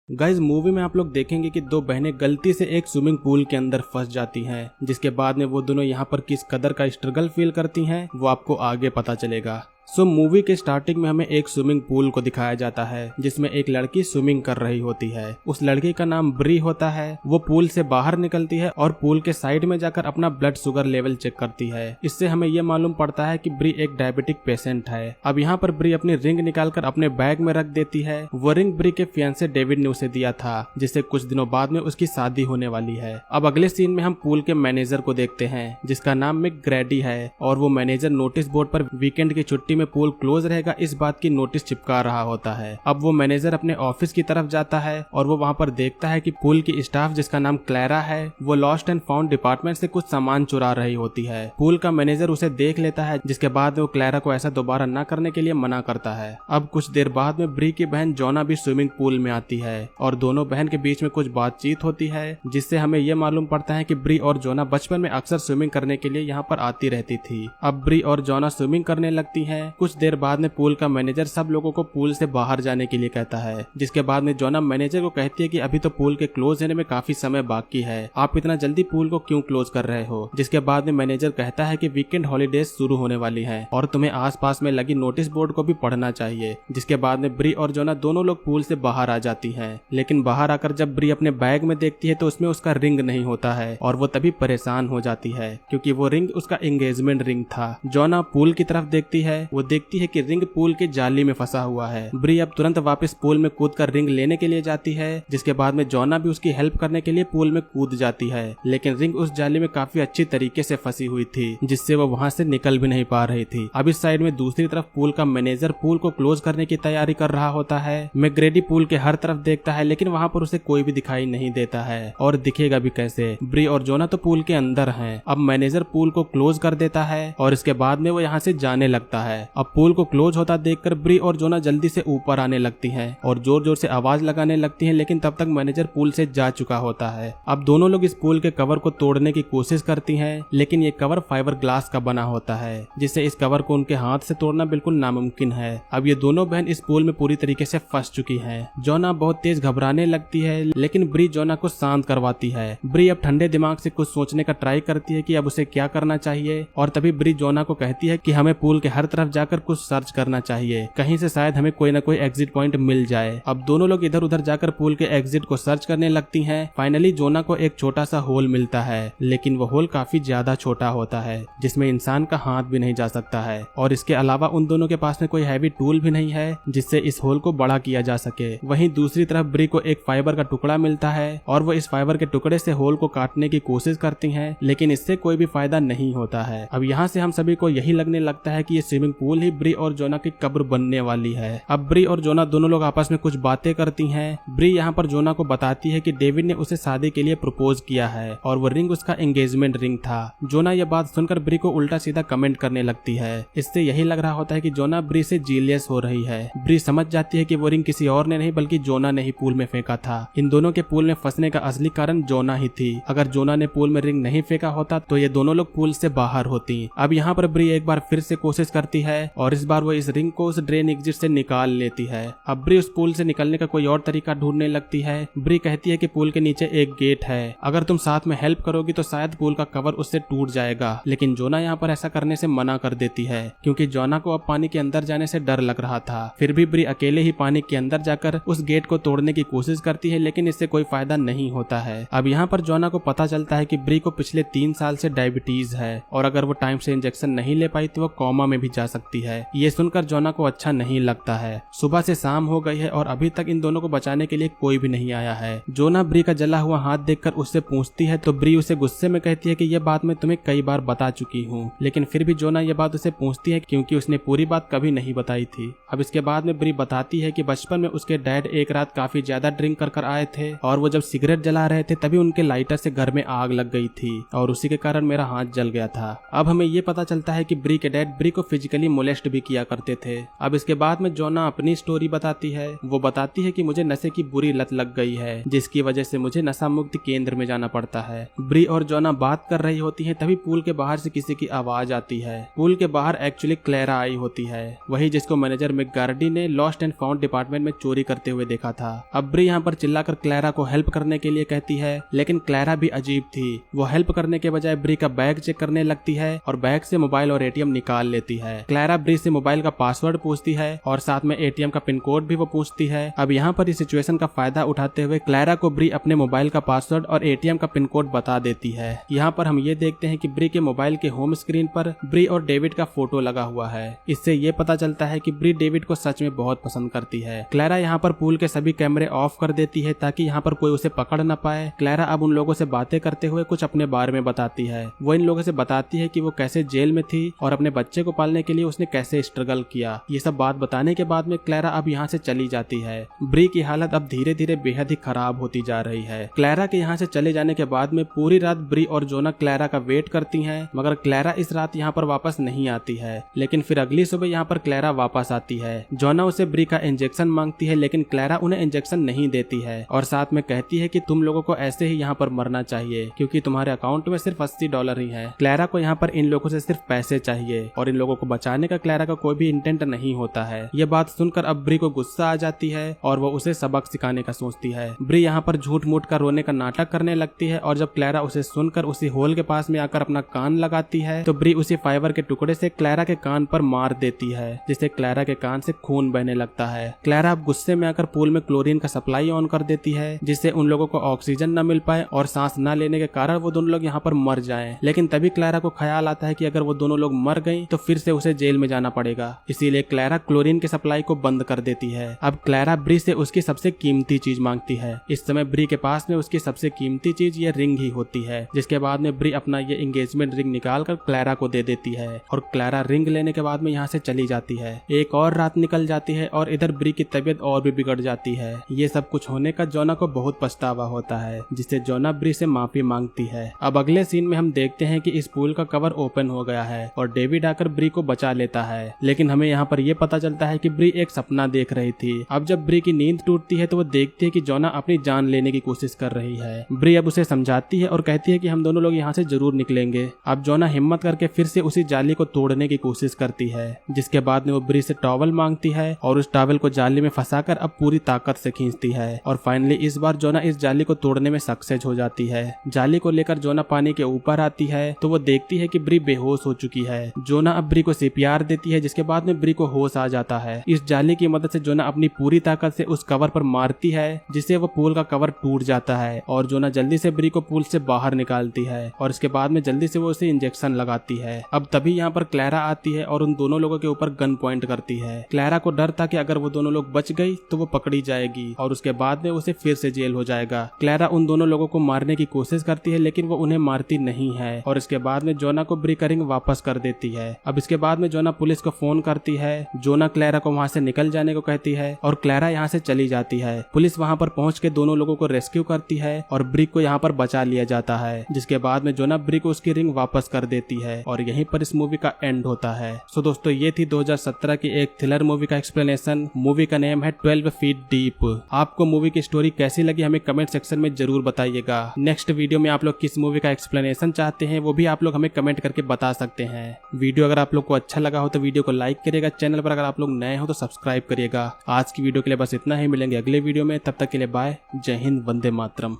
Guys movie में आप लोग देखेंगे कि दो बहनें गलती से एक स्विमिंग पूल के अंदर फंस जाती हैं, जिसके बाद में वो दोनों यहाँ पर किस कदर का स्ट्रगल फील करती हैं वो आपको आगे पता चलेगा। मूवी के स्टार्टिंग में हमें एक स्विमिंग पूल को दिखाया जाता है जिसमें एक लड़की स्विमिंग कर रही होती है। उस लड़की का नाम ब्री होता है। वो पूल से बाहर निकलती है और पूल के साइड में जाकर अपना ब्लड शुगर लेवल चेक करती है। इससे हमें यह मालूम पड़ता है कि ब्री एक डायबिटिक पेशेंट है। अब यहाँ पर ब्री अपनी रिंग निकालकर अपने बैग में रख देती है। वो रिंग ब्री के फियांसे डेविड ने उसे दिया था, जिससे कुछ दिनों बाद में उसकी शादी होने वाली है। अब अगले सीन में हम पूल के मैनेजर को देखते हैं जिसका नाम मिक ग्रैडी है, और वो मैनेजर नोटिस बोर्ड पर वीकेंड की छुट्टी में पूल क्लोज रहेगा इस बात की नोटिस चिपका रहा होता है। अब वो मैनेजर अपने ऑफिस की तरफ जाता है और वो वहाँ पर देखता है कि पूल की स्टाफ जिसका नाम क्लैरा है वो लॉस्ट एंड फाउंड डिपार्टमेंट से कुछ सामान चुरा रही होती है। पूल का मैनेजर उसे देख लेता है, जिसके बाद वो क्लैरा को ऐसा दोबारा न करने के लिए मना करता है। अब कुछ देर बाद में ब्री की बहन जोना भी स्विमिंग पूल में आती है और दोनों बहन के बीच में कुछ बातचीत होती है, जिससे हमें यह मालूम पड़ता है कि ब्री और जोना बचपन में अक्सर स्विमिंग करने के लिए यहाँ पर आती रहती थी। अब ब्री और जोना स्विमिंग करने लगती है। कुछ देर बाद में पूल का मैनेजर सब लोगों को पूल से बाहर जाने के लिए कहता है, जिसके बाद में जोना मैनेजर को कहती है कि अभी तो पूल के क्लोज होने में काफी समय बाकी है, आप इतना जल्दी पूल को क्यों क्लोज कर रहे हो। जिसके बाद में मैनेजर कहता है कि वीकेंड हॉलीडेज शुरू होने वाली है और तुम्हें आसपास में लगी नोटिस बोर्ड को भी पढ़ना चाहिए। जिसके बाद में ब्री और जोना दोनों लोग पूल से बाहर आ जाती है, लेकिन बाहर आकर जब ब्री अपने बैग में देखती है तो उसमें उसका रिंग नहीं होता है और वो तभी परेशान हो जाती है क्योंकि वो रिंग उसका एंगेजमेंट रिंग था। जोना पूल की तरफ देखती है, वो देखती है कि रिंग पूल के जाली में फंसा हुआ है। ब्री अब तुरंत वापस पूल में कूदकर रिंग लेने के लिए जाती है, जिसके बाद में जोना भी उसकी हेल्प करने के लिए पूल में कूद जाती है, लेकिन रिंग उस जाली में काफी अच्छी तरीके से फंसी हुई थी, जिससे वो वहां से निकल भी नहीं पा रही थी। अब इस साइड में दूसरी तरफ पूल का मैनेजर पूल को क्लोज करने की तैयारी कर रहा होता है। मैकग्रेडी पूल के हर तरफ देखता है, लेकिन वहाँ पर उसे कोई भी दिखाई नहीं देता है, और दिखेगा भी कैसे। ब्री और जोना तो पूल के अंदर हैं। अब मैनेजर पूल को क्लोज कर देता है और इसके बाद में वो यहाँ से जाने लगता है। अब पूल को क्लोज होता देखकर ब्री और जोना जल्दी से ऊपर आने लगती हैं और जोर जोर से आवाज लगाने लगती हैं, लेकिन तब तक मैनेजर पूल से जा चुका होता है। अब दोनों लोग इस पूल के कवर को तोड़ने की कोशिश करती हैं, लेकिन ये कवर फाइबर ग्लास का बना होता है, जिससे इस कवर को उनके हाथ से तोड़ना बिल्कुल नामुमकिन है। अब ये दोनों बहन इस पूल में पूरी तरीके से फंस चुकी हैं। जोना बहुत तेज घबराने लगती है, लेकिन ब्री जोना को शांत करवाती है। ब्री अब ठंडे दिमाग से कुछ सोचने का ट्राई करती है कि अब उसे क्या करना चाहिए, और तभी ब्री जोना को कहती है कि हमें पूल के हर तरफ जाकर कुछ सर्च करना चाहिए, कहीं से शायद हमें कोई ना कोई एग्जिट पॉइंट मिल जाए। अब दोनों लोग इधर उधर जाकर पूल के एग्जिट को सर्च करने लगती हैं। फाइनली जोना को एक छोटा सा होल मिलता है, लेकिन वो होल काफी ज्यादा छोटा होता है, जिसमें इंसान का हाथ भी नहीं जा सकता है, और इसके अलावा उन दोनों के पास में कोई हैवी टूल भी नहीं है जिससे इस होल को बड़ा किया जा सके। वहीं दूसरी तरफ ब्री को एक फाइबर का टुकड़ा मिलता है और वो इस फाइबर के टुकड़े से होल को काटने की कोशिश करती हैं, लेकिन इससे कोई भी फायदा नहीं होता है। अब यहाँ से हम सभी को यही लगने लगता है कि ये स्विमिंग पूल ही ब्री और जोना की कब्र बनने वाली है। अब ब्री और जोना दोनों लोग आपस में कुछ बातें करती हैं। ब्री यहाँ पर जोना को बताती है कि डेविड ने उसे शादी के लिए प्रपोज किया है और वो रिंग उसका एंगेजमेंट रिंग था। जोना यह बात सुनकर ब्री को उल्टा सीधा कमेंट करने लगती है। इससे यही लग रहा होता है कि जोना ब्री से जीलियस हो रही है। ब्री समझ जाती है कि वो रिंग किसी और ने नहीं बल्कि जोना ने ही पूल में फेंका था। इन दोनों के पूल में फंसने का असली कारण जोना ही थी। अगर जोना ने पूल में रिंग नहीं फेंका होता तो ये दोनों लोग पूल से बाहर होती। अब यहाँ पर ब्री एक बार फिर से कोशिश करती है और इस बार वो इस रिंग को उस ड्रेन एग्जिट से निकाल लेती है। अब ब्री उस पूल से निकलने का कोई और तरीका ढूंढने लगती है। ब्री कहती है कि पूल के नीचे एक गेट है, अगर तुम साथ में हेल्प करोगी तो शायद पूल का कवर उससे टूट जाएगा, लेकिन जोना यहाँ पर ऐसा करने से मना कर देती है क्योंकि जोना को अब पानी के अंदर जाने से डर लग रहा था। फिर भी ब्री अकेले ही पानी के अंदर जाकर उस गेट को तोड़ने की कोशिश करती है, लेकिन इससे कोई फायदा नहीं होता है। अब यहाँ पर जोना को पता चलता है कि ब्री को पिछले 3 साल से डायबिटीज है और अगर वो टाइम से इंजेक्शन नहीं ले पाई तो वो कोमा में भी जा सकती है। ये सुनकर जोना को अच्छा नहीं लगता है। सुबह से शाम हो गई है और अभी तक इन दोनों को बचाने के लिए कोई भी नहीं आया है। जोना ब्री का जला हुआ हाथ देखकर उससे पूछती है तो ब्री उसे गुस्से में कहती है कि यह बात मैं तुम्हें कई बार बता चुकी हूँ, लेकिन फिर भी जोना यह बात उसे पूछती है क्योंकि उसने पूरी बात कभी नहीं बताई थी। अब इसके बाद में ब्री बताती है कि बचपन में उसके डैड एक रात काफी ज्यादा ड्रिंक कर आए थे और वो जब सिगरेट जला रहे थे तभी उनके लाइटर से घर में आग लग गई थी और उसी के कारण मेरा हाथ जल गया था। अब हमें ये पता चलता है कि ब्री के डैड ब्री को फिजिकली फिजिकली मोलेस्ट भी किया करते थे। अब इसके बाद में जोना अपनी स्टोरी बताती है। वो बताती है कि मुझे नशे की बुरी लत लग गई है, जिसकी वजह से मुझे नशा मुक्ति केंद्र में जाना पड़ता है। ब्री और जोना बात कर रही होती है, तभी पूल के बाहर से किसी की आवाज आती है। पूल के बाहर एक्चुअली क्लेरा आई होती है, वही जिसको मैनेजर मैकगार्डी ने लॉस्ट एंड फाउंड डिपार्टमेंट में चोरी करते हुए देखा था। अब ब्री यहाँ पर चिल्लाकर क्लेरा को हेल्प करने के लिए कहती है, लेकिन क्लेरा भी अजीब थी। वो हेल्प करने के बजाय ब्री का बैग चेक करने लगती है और बैग से मोबाइल और एटीएम निकाल लेती है। क्लेरा ब्री से मोबाइल का पासवर्ड पूछती है और साथ में एटीएम का पिन कोड भी वो पूछती है। अब यहाँ पर इस सिचुएशन का फायदा उठाते हुए क्लेरा को ब्री अपने मोबाइल का पासवर्ड और एटीएम का पिन कोड बता देती है। यहाँ पर हम ये देखते हैं कि ब्री के मोबाइल के होम स्क्रीन पर ब्री और डेविड का फोटो लगा हुआ है। इससे ये पता चलता है कि ब्री डेविड को सच में बहुत पसंद करती है। क्लेरा यहाँ पर पूल के सभी कैमरे ऑफ कर देती है ताकि यहाँ पर कोई उसे पकड़ न पाए। क्लेरा अब उन लोगों से बातें करते हुए कुछ अपने बारे में बताती है। वो इन लोगों से बताती है कि वो कैसे जेल में थी और अपने बच्चे को पालने के लिए उसने कैसे स्ट्रगल किया। ये सब बात बताने के बाद में क्लेरा अब यहाँ से चली जाती है। ब्री की हालत अब धीरे धीरे बेहद ही खराब होती जा रही है। क्लेरा के यहाँ से चले जाने के बाद में पूरी रात ब्री और जोना क्लेरा का वेट करती हैं, मगर क्लेरा इस रात यहाँ पर वापस नहीं आती है। लेकिन फिर अगली सुबह यहाँ पर क्लेरा वापस आती है। जोना उसे ब्री का इंजेक्शन मांगती है, लेकिन क्लेरा उन्हें इंजेक्शन नहीं देती है और साथ में कहती है कि तुम लोगों को ऐसे ही यहाँ पर मरना चाहिए, क्योंकि तुम्हारे अकाउंट में सिर्फ $80 ही है। क्लेरा को यहाँ पर इन लोगों से सिर्फ पैसे चाहिए और इन लोगों को बचाने का क्लेरा का कोई भी इंटेंट नहीं होता है। ये बात सुनकर अब ब्री को गुस्सा आ जाती है और वो उसे सबक सिखाने का सोचती है। ब्री यहाँ पर झूठ मूठ का रोने का नाटक करने लगती है और जब क्लेरा उसे सुनकर उसी होल के पास में आकर अपना कान लगाती है तो ब्री उसी फाइबर के टुकड़े से क्लेरा के कान पर मार देती है, जिससे क्लेरा के कान से खून बहने लगता है। क्लेरा अब गुस्से में आकर पूल में क्लोरीन का सप्लाई ऑन कर देती है, जिससे उन लोगों को ऑक्सीजन न मिल पाए और सांस न लेने के कारण वो दोनों लोग यहाँ पर मर जाएं। लेकिन तभी क्लेरा को ख्याल आता है कि अगर वो दोनों लोग मर गई तो फिर से उसे जेल में जाना पड़ेगा। इसीलिए क्लेरा क्लोरीन की सप्लाई को बंद कर देती है। अब क्लेरा ब्री से उसकी सबसे कीमती चीज मांगती है। इस समय ब्री के पास में उसकी सबसे कीमती चीज ये रिंग ही होती है, जिसके बाद में ब्री अपना ये एंगेजमेंट रिंग निकाल कर क्लेरा को दे देती है और क्लेरा रिंग लेने के बाद में यहाँ से चली जाती है। एक और रात निकल जाती है और इधर ब्री की तबीयत और भी बिगड़ जाती है। ये सब कुछ होने का जोना को बहुत पछतावा होता है, जिससे जोना ब्री से माफी मांगती है। अब अगले सीन में हम देखते हैं कि इस पूल का कवर ओपन हो गया है और डेविड आकर ब्री को बचा लेता है। लेकिन हमें यहाँ पर यह पता चलता है कि ब्री एक सपना देख रही थी। अब जब ब्री की नींद टूटती है तो वो देखती है कि जोना अपनी जान लेने की कोशिश कर रही है। ब्री अब उसे समझाती है और कहती है कि हम दोनों लोग यहाँ से जरूर निकलेंगे। अब जोना हिम्मत करके फिर से उसी जाली को तोड़ने की कोशिश करती है, जिसके बाद में वो ब्री से टॉवल मांगती है और उस टॉवल को जाली में फंसाकर अब पूरी ताकत से खींचती है और फाइनली इस बार जोना इस जाली को तोड़ने में सक्सेस हो जाती है। जाली को लेकर जोना पानी के ऊपर आती है तो वो देखती है कि ब्री बेहोश हो चुकी है। जोना अब ब्री को सीपीआर देती है, जिसके बाद में ब्री को होश आ जाता है। इस जाली की मदद से जोना अपनी पूरी ताकत से उस कवर पर मारती है, जिससे वो पूल का कवर टूट जाता है और जोना जल्दी से ब्री को पूल से बाहर निकालती है और इसके बाद में जल्दी से वो उसे इंजेक्शन लगाती है। अब तभी यहाँ पर क्लेरा आती है और उन दोनों लोगों के ऊपर गन पॉइंट करती है। क्लेरा को डर था कि अगर वो दोनों लोग बच गई तो वो पकड़ी जाएगी और उसके बाद में उसे फिर से जेल हो जाएगा। क्लेरा उन दोनों लोगों को मारने की कोशिश करती है, लेकिन वो उन्हें मारती नहीं है और इसके बाद में जोना को ब्री का रिंग वापस कर देती है। अब इसके बाद में जोना पुलिस को फोन करती है। जोना क्लेरा को वहाँ से निकल जाने को कहती है और क्लेरा यहाँ से चली जाती है। पुलिस वहाँ पर पहुँच के दोनों लोगों को रेस्क्यू करती है और ब्री को यहाँ पर बचा लिया जाता है, जिसके बाद में जोना ब्री को उसकी रिंग वापस कर देती है और यहीं पर इस मूवी का एंड होता है। सो दोस्तों, ये थी 2017 की एक थ्रिलर मूवी का एक्सप्लेनेशन। मूवी का नेम है 12 फीट डीप। आपको मूवी की स्टोरी कैसी लगी हमें कमेंट सेक्शन में जरूर बताइएगा। नेक्स्ट वीडियो में आप लोग किस मूवी का एक्सप्लेनेशन चाहते हैं वो भी आप लोग हमें कमेंट करके बता सकते हैं। वीडियो अगर आप लोग को अच्छा लगा हो तो वीडियो को लाइक करिएगा। चैनल पर अगर आप लोग नए हो तो सब्सक्राइब करिएगा। आज की वीडियो के लिए बस इतना ही, मिलेंगे अगले वीडियो में। तब तक के लिए बाय। जय हिंद, वंदे मातरम।